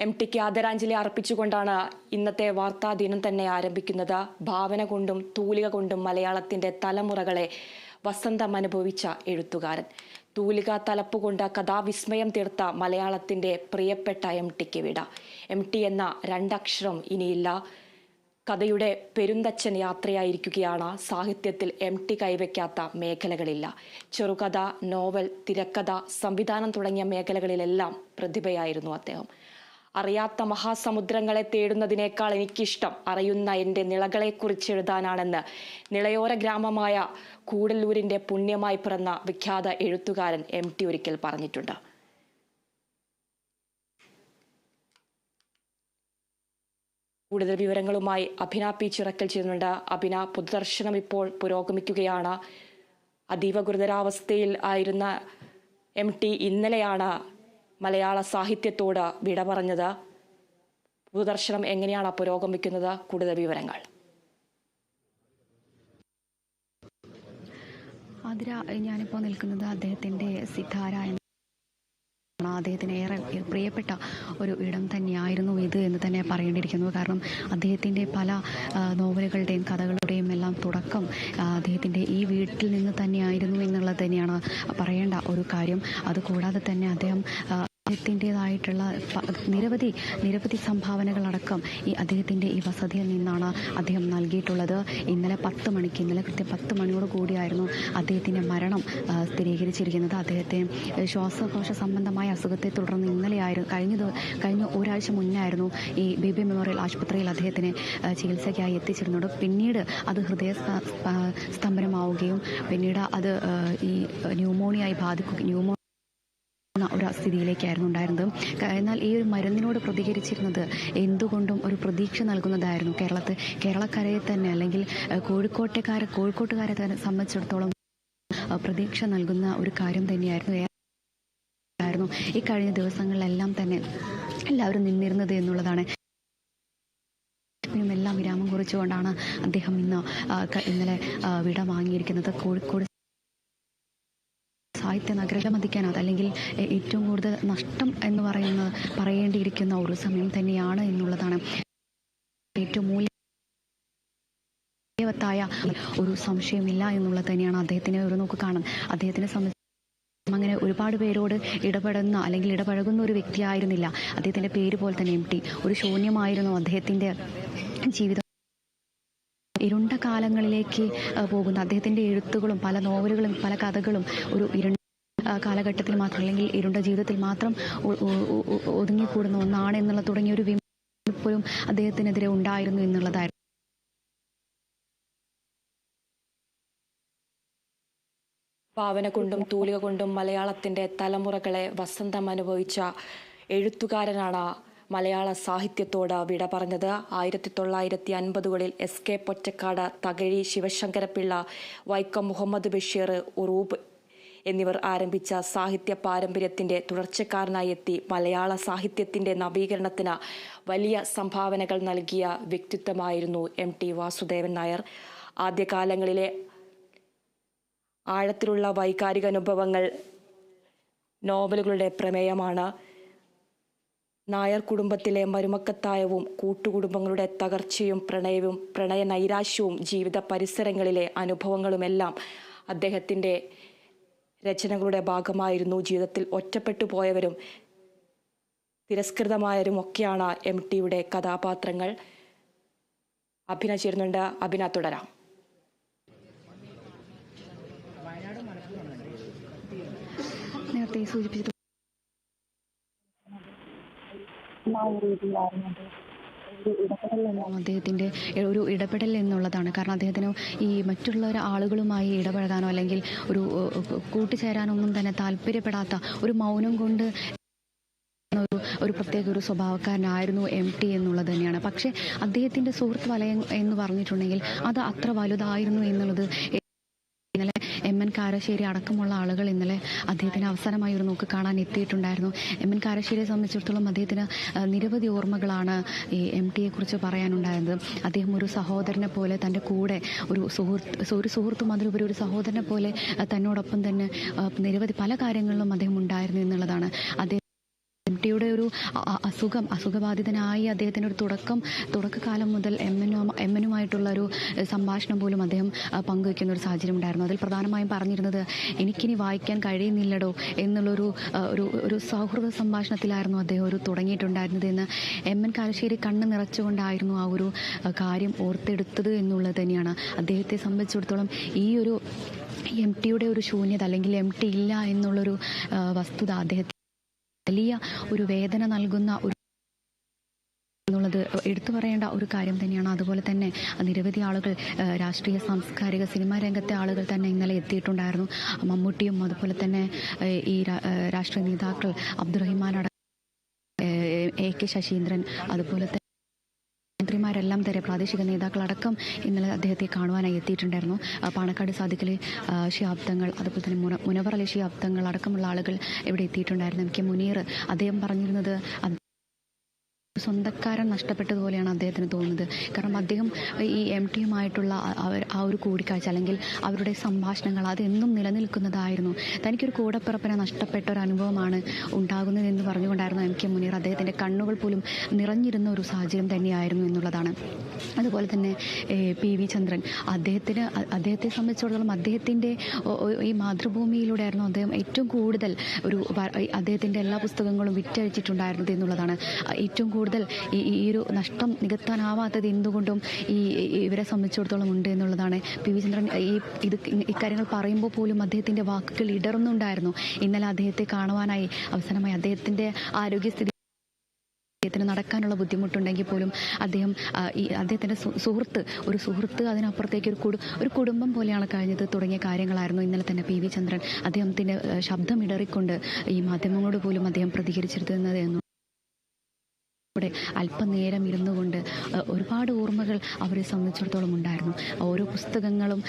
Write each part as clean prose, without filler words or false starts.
MTക്ക് ആദരാഞ്ജലി അർപ്പിച്ചുകൊണ്ടാണ് ഇന്നത്തെ വാർത്താ ദിനം തന്നെ ആരംഭിക്കുന്നത്. ഭാവന കൊണ്ടും തൂലിക കൊണ്ടും മലയാളത്തിന്റെ തലമുറകളെ വസന്തം അനുഭവിച്ച എഴുത്തുകാരൻ. തൂലിക തലപ്പുകൊണ്ട് കഥാവിസ്മയം തീർത്ത മലയാളത്തിന്റെ പ്രിയപ്പെട്ട MTക്ക് വിട. MT എന്ന രണ്ടക്ഷരം ഇനിയില്ല. കഥയുടെ പെരുന്തച്ഛൻ യാത്രയായിരിക്കുകയാണ്. സാഹിത്യത്തിൽ MT കൈവയ്ക്കാത്ത മേഖലകളില്ല. ചെറുകഥ, നോവൽ, തിരക്കഥ, സംവിധാനം തുടങ്ങിയ മേഖലകളിലെല്ലാം പ്രതിഭയായിരുന്നു അദ്ദേഹം. അറിയാത്ത മഹാസമുദ്രങ്ങളെ തേടുന്നതിനേക്കാൾ എനിക്കിഷ്ടം അറിയുന്ന എൻ്റെ നിളകളെക്കുറിച്ച് എഴുതാനാണെന്ന് നിളയോര ഗ്രാമമായ കൂടല്ലൂരിൻ്റെ പുണ്യമായി പിറന്ന വിഖ്യാത എഴുത്തുകാരൻ MT ഒരിക്കൽ പറഞ്ഞിട്ടുണ്ട്. കൂടുതൽ വിവരങ്ങളുമായി അഭിന പി ചിറക്കൽ ചെയ്യുന്നുണ്ട്. അഭിന, പൊതുദർശനം ഇപ്പോൾ പുരോഗമിക്കുകയാണ്. അതീവ ഗുരുതരാവസ്ഥയിൽ ആയിരുന്ന MT ഇന്നലെയാണ് മലയാള സാഹിത്യത്തോട് വിട പറഞ്ഞത്. പൊതുദർശനം എങ്ങനെയാണ് പുരോഗമിക്കുന്നത്? കൂടുതൽ വിവരങ്ങൾ. ഞാനിപ്പോൾ നിൽക്കുന്നത് അദ്ദേഹത്തിൻ്റെ സിതാര അദ്ദേഹത്തിന് ഏറെ പ്രിയപ്പെട്ട ഒരു ഇടം തന്നെയായിരുന്നു ഇത് എന്ന് തന്നെ പറയേണ്ടിയിരിക്കുന്നു. കാരണം അദ്ദേഹത്തിൻ്റെ പല നോവലുകളുടെയും കഥകളുടെയും എല്ലാം തുടക്കം അദ്ദേഹത്തിൻ്റെ ഈ വീട്ടിൽ നിന്ന് തന്നെയായിരുന്നു എന്നുള്ളത് തന്നെയാണ് പറയേണ്ട ഒരു കാര്യം. അതുകൂടാതെ തന്നെ അദ്ദേഹത്തിൻ്റെതായിട്ടുള്ള നിരവധി സംഭാവനകളടക്കം അദ്ദേഹത്തിൻ്റെ ഈ വസതിയിൽ നിന്നാണ് അദ്ദേഹം നൽകിയിട്ടുള്ളത്. ഇന്നലെ കൃത്യം 10 മണിയോട് കൂടിയായിരുന്നു അദ്ദേഹത്തിൻ്റെ മരണം സ്ഥിരീകരിച്ചിരിക്കുന്നത്. അദ്ദേഹത്തിന് ശ്വാസകോശ സംബന്ധമായ അസുഖത്തെ തുടർന്ന് കഴിഞ്ഞ ഒരാഴ്ച മുന്നായിരുന്നു ഈ ബേബി മെമ്മോറിയൽ ആശുപത്രിയിൽ അദ്ദേഹത്തിന് ചികിത്സയ്ക്കായി എത്തിച്ചിരുന്നത്. പിന്നീട് അത് ഹൃദയ സ്തംഭനമാവുകയും പിന്നീട് അത് ഈ ന്യൂമോണിയായി ഒരു സ്ഥിതിയിലേക്കായിരുന്നു ഉണ്ടായിരുന്നത്. എന്നാൽ ഈ ഒരു മരുന്നിനോട് പ്രതികരിച്ചിരുന്നത് എന്തുകൊണ്ടും ഒരു പ്രതീക്ഷ നൽകുന്നതായിരുന്നു. കേരളക്കരയെ തന്നെ അല്ലെങ്കിൽ കോഴിക്കോട്ടുകാരെ തന്നെ സംബന്ധിച്ചിടത്തോളം പ്രതീക്ഷ നൽകുന്ന ഒരു കാര്യം തന്നെയായിരുന്നു ഈ കഴിഞ്ഞ ദിവസങ്ങളിലെല്ലാം തന്നെ എല്ലാവരും നിന്നിരുന്നത് എന്നുള്ളതാണ്. എല്ലാം വിരാമം കുറിച്ചുകൊണ്ടാണ് അദ്ദേഹം ഇന്നലെ വിട വാങ്ങിയിരിക്കുന്നത്. കോഴിക്കോട് സാഹിത്യ നഗരം മതിക്കാനാണ് അല്ലെങ്കിൽ ഏറ്റവും കൂടുതൽ നഷ്ടം എന്ന് പറയേണ്ടിയിരിക്കുന്ന ഒരു സമയം തന്നെയാണ് എന്നുള്ളതാണ്. ഏറ്റവും മൂല്യവത്തായ ഒരു സംശയമില്ല എന്നുള്ളത് തന്നെയാണ്. അദ്ദേഹത്തിനെ ഒരു നോക്ക് കാണാൻ അദ്ദേഹത്തിനെ സംബന്ധിച്ച് അങ്ങനെ ഒരുപാട് പേരോട് ഇടപെടുന്ന അല്ലെങ്കിൽ ഇടപഴകുന്ന ഒരു വ്യക്തിയായിരുന്നില്ല. അദ്ദേഹത്തിൻ്റെ പേര് പോലെ തന്നെ MT ഒരു ശൂന്യമായിരുന്നു അദ്ദേഹത്തിൻ്റെ ജീവിതം. ഇരുണ്ട കാലങ്ങളിലേക്ക് പോകുന്ന അദ്ദേഹത്തിൻ്റെ എഴുത്തുകളും പല നോവലുകളും പല കഥകളും ഒരു ഇരുണ്ട കാലഘട്ടത്തിൽ മാത്രം അല്ലെങ്കിൽ ഇരുണ്ട ജീവിതത്തിൽ മാത്രം ഒതുങ്ങിക്കൂടുന്ന ഒന്നാണ് എന്നുള്ള തുടങ്ങിയ ഒരു വിമർശനവും അദ്ദേഹത്തിനെതിരെ ഉണ്ടായിരുന്നു എന്നുള്ളതായിരുന്നു. ഭാവന കൊണ്ടും തൂലിക കൊണ്ടും മലയാളത്തിന്റെ തലമുറകളെ വസന്തം അനുഭവിച്ച എഴുത്തുകാരനാണ് മലയാള സാഹിത്യത്തോട് വിട പറഞ്ഞത്. 1950കളിൽ SK പൊറ്റക്കാട്, തകഴി ശിവശങ്കരപ്പിള്ള, വൈക്കം മുഹമ്മദ് ബഷീർ, ഉറൂബ് എന്നിവർ ആരംഭിച്ച സാഹിത്യ പാരമ്പര്യത്തിന്റെ തുടർച്ചക്കാരനായി എത്തി മലയാള സാഹിത്യത്തിന്റെ നവീകരണത്തിന് വലിയ സംഭാവനകൾ നൽകിയ വ്യക്തിത്വമായിരുന്നു MT വാസുദേവൻ നായർ. ആദ്യകാലങ്ങളിലെ ആഴത്തിലുള്ള വൈകാരിക അനുഭവങ്ങൾ നോവലുകളുടെ പ്രമേയമാണ്. നായർ കുടുംബത്തിലെ മരുമക്കത്തായവും കൂട്ടുകുടുംബങ്ങളുടെ തകർച്ചയും പ്രണയ നൈരാശ്യവും ജീവിത പരിസരങ്ങളിലെ അനുഭവങ്ങളുമെല്ലാം അദ്ദേഹത്തിൻ്റെ രചനകളുടെ ഭാഗമായിരുന്നു. ജീവിതത്തിൽ ഒറ്റപ്പെട്ടു പോയവരും തിരസ്കൃതമായവരും ഒക്കെയാണ് MTയുടെ കഥാപാത്രങ്ങൾ. അഭിന ചേരുന്നുണ്ട്. അഭിന, തുടരാം. നേരത്തെ സൂചിപ്പിച്ചത് അദ്ദേഹത്തിൻ്റെ ഒരു ഇടപെടൽ എന്നുള്ളതാണ്. കാരണം അദ്ദേഹത്തിന് ഈ മറ്റുള്ള ആളുകളുമായി ഇടപഴകാനോ അല്ലെങ്കിൽ ഒരു കൂട്ടുചേരാനോ ഒന്നും തന്നെ താല്പര്യപ്പെടാത്ത ഒരു മൗനം കൊണ്ട് ഒരു പ്രത്യേക ഒരു സ്വഭാവക്കാരനായിരുന്നു MT എന്നുള്ളത് തന്നെയാണ്. പക്ഷേ അദ്ദേഹത്തിൻ്റെ സുഹൃത്ത് വലയം എന്ന് പറഞ്ഞിട്ടുണ്ടെങ്കിൽ അത് അത്ര വലുതായിരുന്നു എന്നുള്ളത് ഇന്നലെ MN കാരശ്ശേരി അടക്കമുള്ള ആളുകൾ ഇന്നലെ അദ്ദേഹത്തിന് അവസാനമായി ഒരു നോക്ക് കാണാൻ എത്തിയിട്ടുണ്ടായിരുന്നു. MN കാരശ്ശേരിയെ സംബന്ധിച്ചിടത്തോളം അദ്ദേഹത്തിന് നിരവധി ഓർമ്മകളാണ് ഈ MTയെക്കുറിച്ച് പറയാനുണ്ടായത്. അദ്ദേഹം ഒരു സഹോദരനെ പോലെ തൻ്റെ കൂടെ ഒരു സുഹൃത്തും അതിലുപരി ഒരു സഹോദരനെ പോലെ തന്നോടൊപ്പം തന്നെ നിരവധി പല കാര്യങ്ങളിലും അദ്ദേഹം ഉണ്ടായിരുന്നു എന്നുള്ളതാണ്. അദ്ദേഹം MTയുടെ ഒരു അസുഖബാധിതനായി അദ്ദേഹത്തിൻ്റെ ഒരു തുടക്കകാലം മുതൽ എമ്മനുമായിട്ടുള്ള ഒരു സംഭാഷണം പോലും അദ്ദേഹം പങ്കുവയ്ക്കുന്ന ഒരു സാഹചര്യം ഉണ്ടായിരുന്നു. അതിൽ പ്രധാനമായും പറഞ്ഞിരുന്നത് എനിക്കിനി വായിക്കാൻ കഴിയുന്നില്ലടോ എന്നുള്ളൊരു ഒരു സൗഹൃദ സംഭാഷണത്തിലായിരുന്നു അദ്ദേഹം ഒരു തുടങ്ങിയിട്ടുണ്ടായിരുന്നത് എന്ന് MN കാരശ്ശേരി കണ്ണ് നിറച്ചുകൊണ്ടായിരുന്നു ആ ഒരു കാര്യം ഓർത്തെടുത്തത് എന്നുള്ളത് തന്നെയാണ്. അദ്ദേഹത്തെ സംബന്ധിച്ചിടത്തോളം ഈ ഒരു MTയുടെ ഒരു ശൂന്യത അല്ലെങ്കിൽ MT ഇല്ല എന്നുള്ളൊരു വസ്തുത അദ്ദേഹത്തെ വലിയ ഒരു വേദന നൽകുന്ന ഒരു എന്നുള്ളത് എടുത്തു പറയേണ്ട ഒരു കാര്യം തന്നെയാണ്. അതുപോലെ തന്നെ നിരവധി ആളുകൾ രാഷ്ട്രീയ സാംസ്കാരിക സിനിമാ രംഗത്തെ ആളുകൾ തന്നെ ഇന്നലെ എത്തിയിട്ടുണ്ടായിരുന്നു. മമ്മൂട്ടിയും അതുപോലെ തന്നെ ഈ രാഷ്ട്രീയ നേതാക്കൾ അബ്ദുറഹിമാൻ AK ശശീന്ദ്രൻ അതുപോലെ തന്നെ മന്ത്രിമാരെല്ലാം തന്നെ പ്രാദേശിക നേതാക്കളടക്കം ഇന്നലെ അദ്ദേഹത്തെ കാണുവാനായി എത്തിയിട്ടുണ്ടായിരുന്നു. പാണക്കാട് സാദിഖലി ശിഹാബ് തങ്ങൾ അതുപോലെ തന്നെ മുനവർ അലി ശിഹാബ് തങ്ങൾ അടക്കമുള്ള ആളുകൾ ഇവിടെ എത്തിയിട്ടുണ്ടായിരുന്നു. MK മുനീർ അദ്ദേഹം പറഞ്ഞിരുന്നത് സ്വന്തക്കാരൻ നഷ്ടപ്പെട്ടതുപോലെയാണ് അദ്ദേഹത്തിന് തോന്നുന്നത്. കാരണം അദ്ദേഹം ഈ MTയുമായിട്ടുള്ള ആ ഒരു കൂടിക്കാഴ്ച അല്ലെങ്കിൽ അവരുടെ സംഭാഷണങ്ങൾ അതെന്നും നിലനിൽക്കുന്നതായിരുന്നു. തനിക്കൊരു കൂടപ്പിറപ്പിനെ നഷ്ടപ്പെട്ട ഒരു അനുഭവമാണ് ഉണ്ടാകുന്നതെന്ന് പറഞ്ഞുകൊണ്ടായിരുന്നു MK മുനീർ. അദ്ദേഹത്തിൻ്റെ കണ്ണുകൾ പോലും നിറഞ്ഞിരുന്ന ഒരു സാഹചര്യം തന്നെയായിരുന്നു എന്നുള്ളതാണ്. അതുപോലെ തന്നെ PV ചന്ദ്രൻ അദ്ദേഹത്തെ സംബന്ധിച്ചിടത്തോളം അദ്ദേഹത്തിൻ്റെ ഈ മാതൃഭൂമിയിലൂടെയായിരുന്നു അദ്ദേഹം ഏറ്റവും കൂടുതൽ അദ്ദേഹത്തിൻ്റെ എല്ലാ പുസ്തകങ്ങളും വിറ്റഴിച്ചിട്ടുണ്ടായിരുന്നത് എന്നുള്ളതാണ്. ഏറ്റവും കൂടുതൽ ഈ ഒരു നഷ്ടം നികത്താനാവാത്തത് എന്തുകൊണ്ടും ഇവരെ സംബന്ധിച്ചിടത്തോളം ഉണ്ട് എന്നുള്ളതാണ്. PV ചന്ദ്രൻ ഇക്കാര്യങ്ങൾ പറയുമ്പോൾ പോലും അദ്ദേഹത്തിൻ്റെ വാക്കുകൾ ഇടറുന്നുണ്ടായിരുന്നു. ഇന്നലെ അദ്ദേഹത്തെ കാണുവാനായി അവസാനമായി അദ്ദേഹത്തിൻ്റെ ആരോഗ്യസ്ഥിതി നടക്കാനുള്ള ബുദ്ധിമുട്ടുണ്ടെങ്കിൽ പോലും അദ്ദേഹത്തിൻ്റെ സുഹൃത്ത് അതിനപ്പുറത്തേക്ക് ഒരു കുടുംബം പോലെയാണ് കഴിഞ്ഞത് തുടങ്ങിയ കാര്യങ്ങളായിരുന്നു ഇന്നലെ തന്നെ PV ചന്ദ്രൻ അദ്ദേഹത്തിൻ്റെ ശബ്ദം ഇടറിക്കൊണ്ട് ഈ മാധ്യമങ്ങളോട് പോലും അദ്ദേഹം പ്രതികരിച്ചിരുന്നത് എന്ന് ഇവിടെ അല്പനേരം ഇരുന്നു കൊണ്ട് ഒരുപാട് ഓർമ്മകൾ അവരെ സംബന്ധിച്ചിടത്തോളം ഉണ്ടായിരുന്നു. ഓരോ പുസ്തകങ്ങളും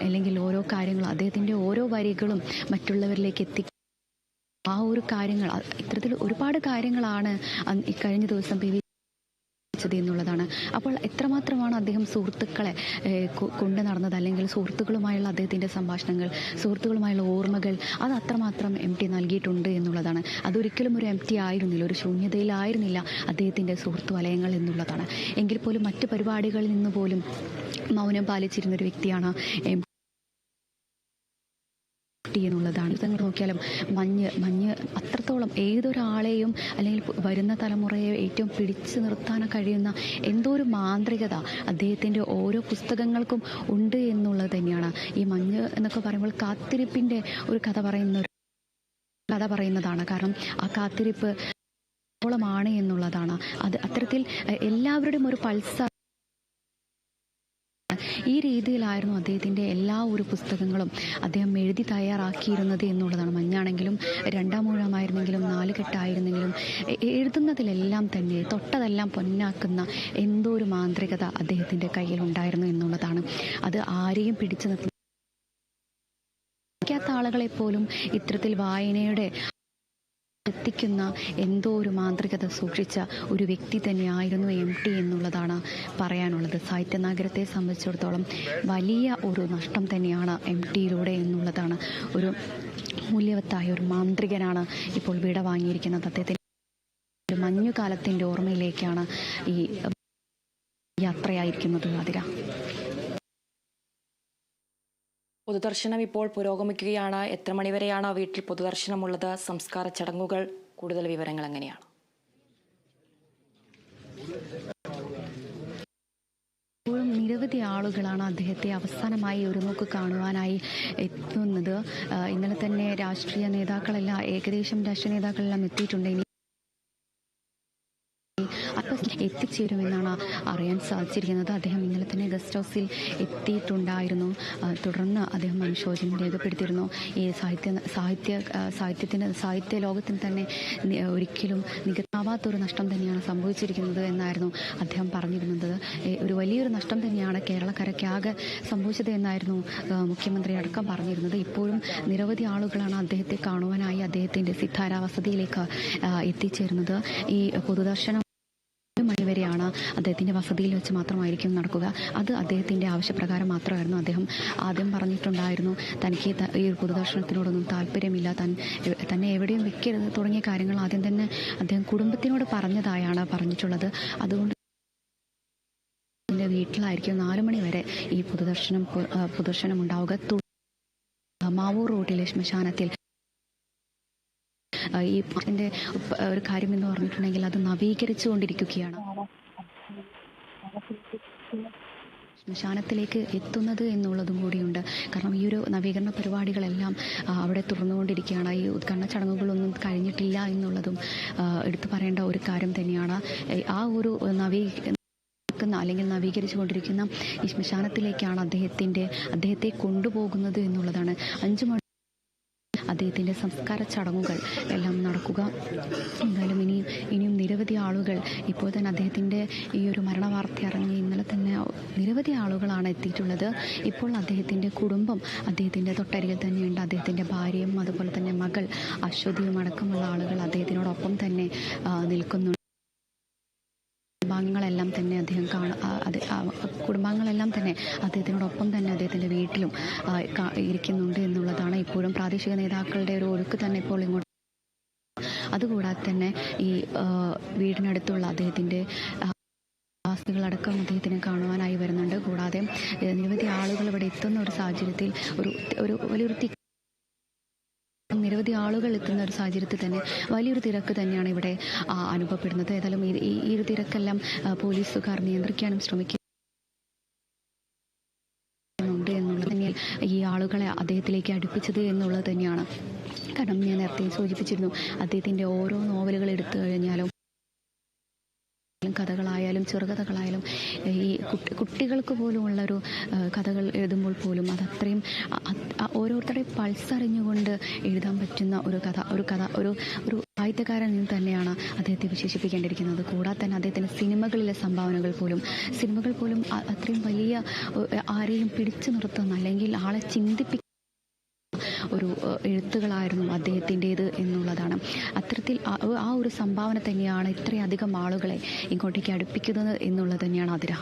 അല്ലെങ്കിൽ ഓരോ കാര്യങ്ങളും അദ്ദേഹത്തിൻ്റെ ഓരോ വരികളും മറ്റുള്ളവരിലേക്ക് ആ ഒരു കാര്യങ്ങൾ ഇത്തരത്തിൽ ഒരുപാട് കാര്യങ്ങളാണ് കഴിഞ്ഞ ദിവസം PV എന്നുള്ളതാണ്. അപ്പോൾ എത്രമാത്രമാണ് അദ്ദേഹം സുഹൃത്തുക്കളെ കൊണ്ടു നടന്നത് അല്ലെങ്കിൽ സുഹൃത്തുക്കളുമായുള്ള അദ്ദേഹത്തിൻ്റെ സംഭാഷണങ്ങൾ സുഹൃത്തുക്കളുമായുള്ള ഓർമ്മകൾ അത് അത്രമാത്രം MT നൽകിയിട്ടുണ്ട് എന്നുള്ളതാണ്. അതൊരിക്കലും ഒരു MT ആയിരുന്നില്ല, ഒരു ശൂന്യതയിലായിരുന്നില്ല അദ്ദേഹത്തിൻ്റെ സുഹൃത്തു വലയങ്ങൾ എന്നുള്ളതാണ്. എങ്കിൽ പോലും മറ്റ് പരിപാടികളിൽ നിന്ന് പോലും മൗനം പാലിച്ചിരുന്നൊരു വ്യക്തിയാണ് എന്നുള്ളതാണ്. നിങ്ങൾ നോക്കിയാലും മഞ്ഞ് അത്രത്തോളം ഏതൊരാളെയും അല്ലെങ്കിൽ വരുന്ന തലമുറയെ ഏറ്റവും പിടിച്ചു നിർത്താൻ കഴിയുന്ന എന്തോ ഒരു മാന്ത്രികത അദ്ദേഹത്തിൻ്റെ ഓരോ പുസ്തകങ്ങൾക്കും ഉണ്ട് എന്നുള്ളത് തന്നെയാണ്. ഈ മഞ്ഞ് എന്നൊക്കെ പറയുമ്പോൾ കാത്തിരിപ്പിൻ്റെ ഒരു കഥ പറയുന്നതാണ്. കാരണം ആ കാത്തിരിപ്പ് ാണ് എന്നുള്ളതാണ്. അത് അത്തരത്തിൽ എല്ലാവരുടെയും ഒരു പൾസ് ഈ രീതിയിലായിരുന്നു അദ്ദേഹത്തിൻ്റെ എല്ലാ ഒരു പുസ്തകങ്ങളും അദ്ദേഹം എഴുതി തയ്യാറാക്കിയിരുന്നത് എന്നുള്ളതാണ്. മഞ്ഞാണെങ്കിലും രണ്ടാം ഊഴമായിരുന്നെങ്കിലും 4 കെട്ടായിരുന്നെങ്കിലും എഴുതുന്നതിലെല്ലാം തന്നെ തൊട്ടതെല്ലാം പൊന്നാക്കുന്ന എന്തോ ഒരു മാന്ത്രികത അദ്ദേഹത്തിൻ്റെ കയ്യിലുണ്ടായിരുന്നു എന്നുള്ളതാണ്. അത് ആരെയും പിടിച്ചു നിർത്തുന്ന ആളുകളെപ്പോലും ഇത്തരത്തിൽ വായനയുടെ എത്തിക്കുന്ന എന്തോ ഒരു മാന്ത്രികത സൂക്ഷിച്ച ഒരു വ്യക്തി തന്നെയായിരുന്നു MT എന്നുള്ളതാണ് പറയാനുള്ളത്. സാഹിത്യനഗരത്തെ സംബന്ധിച്ചിടത്തോളം വലിയ ഒരു നഷ്ടം തന്നെയാണ് MTയിലൂടെ എന്നുള്ളതാണ്. ഒരു മൂല്യവത്തായ ഒരു മാന്ത്രികനാണ് ഇപ്പോൾ വിട വാങ്ങിയിരിക്കുന്നത്. അദ്ദേഹത്തിൻ്റെ മഞ്ഞുകാലത്തിൻ്റെ ഓർമ്മയിലേക്കാണ് ഈ യാത്രയായിരിക്കുന്നത്. അതിര പൊതുദർശനം ഇപ്പോൾ പുരോഗമിക്കുകയാണ്. എത്ര മണിവരെയാണ് വീട്ടിൽ പൊതുദർശനമുള്ളത്? സംസ്കാര ചടങ്ങുകൾ, കൂടുതൽ വിവരങ്ങൾ എങ്ങനെയാണ്? ഇപ്പോഴും നിരവധി ആളുകളാണ് അദ്ദേഹത്തെ അവസാനമായി ഒരു നോക്ക് കാണുവാനായി എത്തുന്നത്. ഇന്നലെ തന്നെ രാഷ്ട്രീയ നേതാക്കളെല്ലാം എത്തിയിട്ടുണ്ട്. എത്തിച്ചേരുമെന്നാണ് അറിയാൻ സാധിച്ചിരിക്കുന്നത്. അദ്ദേഹം ഇന്നലെ തന്നെ ഗസ്റ്റ് ഹൗസിൽ എത്തിയിട്ടുണ്ടായിരുന്നു. തുടർന്ന് അദ്ദേഹം അനുശോചനം രേഖപ്പെടുത്തിയിരുന്നു. ഈ സാഹിത്യ ലോകത്തിന് തന്നെ ഒരിക്കലും നികത്താവാത്തൊരു നഷ്ടം തന്നെയാണ് സംഭവിച്ചിരിക്കുന്നത് എന്നായിരുന്നു അദ്ദേഹം പറഞ്ഞിരുന്നത്. ഒരു വലിയൊരു നഷ്ടം തന്നെയാണ് കേരളക്കരയ്ക്കാകെ സംഭവിച്ചത് എന്നായിരുന്നു മുഖ്യമന്ത്രി അടക്കം പറഞ്ഞിരുന്നത്. ഇപ്പോഴും നിരവധി ആളുകളാണ് അദ്ദേഹത്തെ കാണുവാനായി അദ്ദേഹത്തിൻ്റെ സിത്താര വസതിയിലേക്ക് എത്തിച്ചേരുന്നത്. ഈ പൊതുദർശനം മണിവരെയാണ് അദ്ദേഹത്തിൻ്റെ വസതിയിൽ വെച്ച് മാത്രമായിരിക്കും നടക്കുക. അത് അദ്ദേഹത്തിൻ്റെ ആവശ്യപ്രകാരം മാത്രമായിരുന്നു. അദ്ദേഹം ആദ്യം പറഞ്ഞിട്ടുണ്ടായിരുന്നു തനിക്ക് ഈ ഒരു പൊതുദർശനത്തിനോടൊന്നും താല്പര്യമില്ല, തന്നെ എവിടെയും വെക്കരുത് തുടങ്ങിയ കാര്യങ്ങൾ ആദ്യം തന്നെ അദ്ദേഹം കുടുംബത്തിനോട് പറഞ്ഞതായാണ് അതുകൊണ്ട് വീട്ടിലായിരിക്കും 4 മണി വരെ ഈ പൊതുദർശനം ഉണ്ടാവുക. മാവൂർ റോഡിലെ ശ്മശാനത്തിൽ ഈ പാട്ടിൻ്റെ ഒരു കാര്യം എന്ന് പറഞ്ഞിട്ടുണ്ടെങ്കിൽ അത് നവീകരിച്ചുകൊണ്ടിരിക്കുകയാണ്. ശ്മശാനത്തിലേക്ക് എത്തുന്നത് എന്നുള്ളതും കൂടിയുണ്ട്. കാരണം ഈ ഒരു നവീകരണ പരിപാടികളെല്ലാം അവിടെ തുടർന്നുകൊണ്ടിരിക്കുകയാണ്. ഈ ഉദ്ഘാടന ചടങ്ങുകളൊന്നും കഴിഞ്ഞിട്ടില്ല എന്നുള്ളതും എടുത്തു പറയേണ്ട ഒരു കാര്യം തന്നെയാണ്. ആ ഒരു അല്ലെങ്കിൽ നവീകരിച്ചു കൊണ്ടിരിക്കുന്ന ഈ ശ്മശാനത്തിലേക്കാണ് അദ്ദേഹത്തെ കൊണ്ടുപോകുന്നത് എന്നുള്ളതാണ്. 5 മണി അദ്ദേഹത്തിൻ്റെ സംസ്കാര ചടങ്ങുകൾ എല്ലാം നടക്കുക. എന്തായാലും ഇനിയും നിരവധി ആളുകൾ ഇപ്പോൾ തന്നെ അദ്ദേഹത്തിൻ്റെ ഈ ഒരു മരണവാർത്ത അറിഞ്ഞ് ഇന്നലെ തന്നെ നിരവധി ആളുകളാണ് എത്തിയിട്ടുള്ളത്. ഇപ്പോൾ അദ്ദേഹത്തിൻ്റെ കുടുംബം അദ്ദേഹത്തിൻ്റെ തൊട്ടരികിൽ തന്നെയുണ്ട്. അദ്ദേഹത്തിൻ്റെ ഭാര്യയും അതുപോലെ തന്നെ മകൾ അശ്വതിയും അടക്കമുള്ള ആളുകൾ അദ്ദേഹത്തിനോടൊപ്പം തന്നെ നിൽക്കുന്നുണ്ട്. കുടുംബാംഗങ്ങളെല്ലാം തന്നെ അദ്ദേഹത്തിനോടൊപ്പം തന്നെ അദ്ദേഹത്തിൻ്റെ വീട്ടിലും ഇരിക്കുന്നുണ്ട് എന്നുള്ളതാണ്. ഇപ്പോഴും പ്രാദേശിക നേതാക്കളുടെ ഒരു ഒഴുക്ക് തന്നെ ഇപ്പോൾ ഇങ്ങോട്ട്. അതുകൂടാതെ തന്നെ ഈ വീടിനടുത്തുള്ള അദ്ദേഹത്തിൻ്റെ ആസ്തികളടക്കം അദ്ദേഹത്തിനെ കാണുവാനായി വരുന്നുണ്ട്. കൂടാതെ നിരവധി ആളുകൾ ഇവിടെ എത്തുന്ന ഒരു സാഹചര്യത്തിൽ നിരവധി ആളുകൾ എത്തുന്ന ഒരു സാഹചര്യത്തിൽ തന്നെ വലിയൊരു തിരക്ക് തന്നെയാണ് ഇവിടെ അനുഭവപ്പെടുന്നത്. ഏതായാലും ഈ ഒരു തിരക്കെല്ലാം പോലീസുകാർ നിയന്ത്രിക്കാനും ശ്രമിക്കുന്നുണ്ട് എന്നുള്ളത് തന്നെയാണ് ഈ ആളുകളെ അദ്ദേഹത്തിലേക്ക് അടുപ്പിച്ചത് എന്നുള്ളത് തന്നെയാണ്. കാരണം ഞാൻ നേരത്തെ സൂചിപ്പിച്ചിരുന്നു, അദ്ദേഹത്തിൻ്റെ ഓരോ നോവലുകൾ എടുത്തു കഴിഞ്ഞാലും കഥകളായാലും ചെറുകഥകളായാലും ഈ കുട്ടികൾക്ക് പോലുമുള്ളൊരു കഥകൾ എഴുതുമ്പോൾ പോലും അതത്രയും ഓരോരുത്തരുടെയും പൾസ് അറിഞ്ഞുകൊണ്ട് എഴുതാൻ പറ്റുന്ന ഒരു സാഹിത്യകാരൻ എന്ന് തന്നെയാണ് അദ്ദേഹത്തെ വിശേഷിപ്പിക്കേണ്ടിയിരിക്കുന്നത്. കൂടാതെ തന്നെ അദ്ദേഹത്തിൻ്റെ സിനിമകളിലെ സംഭാവനകൾ പോലും അത്രയും വലിയ ആരെയും പിടിച്ചു നിർത്തുന്ന അല്ലെങ്കിൽ ആളെ ചിന്തിപ്പിക്കുന്ന ഒരു എഴുത്തുകളായിരുന്നു അദ്ദേഹത്തിൻ്റേത് എന്നുള്ളതാണ്. അത്തരത്തിൽ ആ ഒരു സംഭാവന തന്നെയാണ് ഇത്രയധികം ആളുകളെ ഇങ്ങോട്ടേക്ക് അടുപ്പിക്കുന്നത് എന്നുള്ളത് തന്നെയാണ് അതിര.